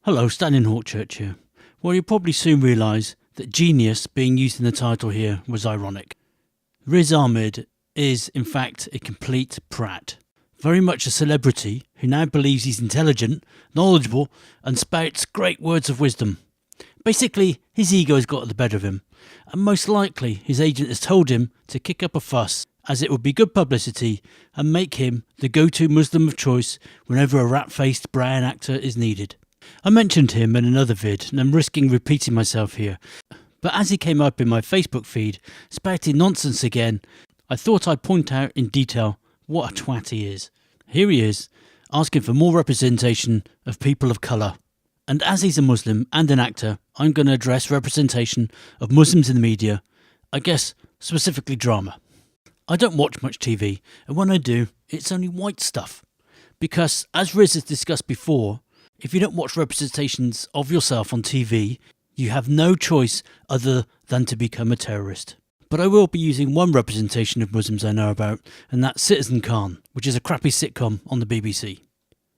Hello, Stanley Hawkchurch here. Well, you'll probably soon realise that genius being used in the title here was ironic. Riz Ahmed is, in fact, a complete prat. Very much a celebrity who now believes he's intelligent, knowledgeable, and spouts great words of wisdom. Basically, his ego has got the better of him, and most likely his agent has told him to kick up a fuss, as it would be good publicity and make him the go-to Muslim of choice whenever a rat-faced brown actor is needed. I mentioned him in another vid, and I'm risking repeating myself here, but as he came up in my Facebook feed, spouting nonsense again, I thought I'd point out in detail what a twat he is. Here he is, asking for more representation of people of colour. And as he's a Muslim and an actor, I'm going to address representation of Muslims in the media, I guess specifically drama. I don't watch much TV, and when I do, it's only white stuff. Because, as Riz has discussed before, if you don't watch representations of yourself on TV, you have no choice other than to become a terrorist. But I will be using one representation of Muslims I know about, and that's Citizen Khan, which is a crappy sitcom on the BBC.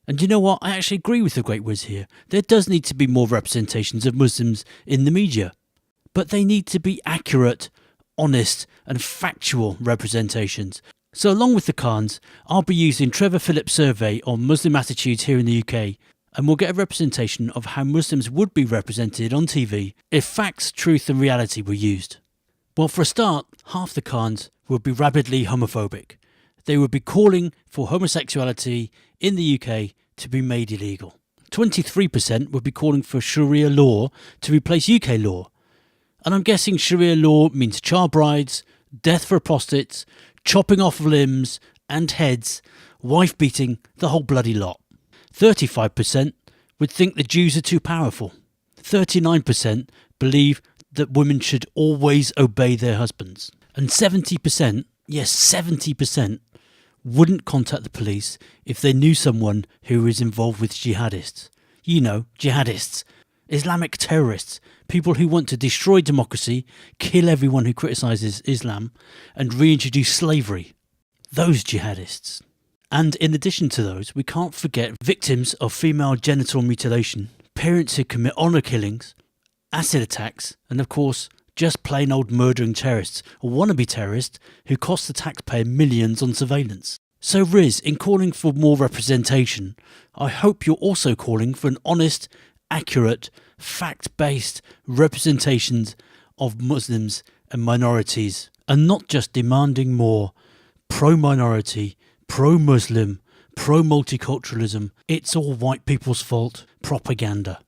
And you know what? I actually agree with the great Wiz here. There does need to be more representations of Muslims in the media. But they need to be accurate, honest and factual representations. So along with the Khans, I'll be using Trevor Phillips' survey on Muslim attitudes here in the UK, and we'll get a representation of how Muslims would be represented on TV if facts, truth and reality were used. Well, for a start, half the Khans would be rabidly homophobic. They would be calling for homosexuality in the UK to be made illegal. 23% would be calling for Sharia law to replace UK law. And I'm guessing Sharia law means child brides, death for prostitutes, chopping off limbs and heads, wife beating, the whole bloody lot. 35% would think the Jews are too powerful. 39% believe that women should always obey their husbands. And 70%, yes 70%, wouldn't contact the police if they knew someone who is involved with jihadists. You know, jihadists. Islamic terrorists. People who want to destroy democracy, kill everyone who criticises Islam, and reintroduce slavery. Those jihadists. And in addition to those, we can't forget victims of female genital mutilation, parents who commit honour killings, acid attacks, and of course, just plain old murdering terrorists or wannabe terrorists who cost the taxpayer millions on surveillance. So Riz, in calling for more representation, I hope you're also calling for an honest, accurate, fact-based representations of Muslims and minorities, and not just demanding more pro-minority, pro-Muslim, pro-multiculturalism, it's all white people's fault propaganda.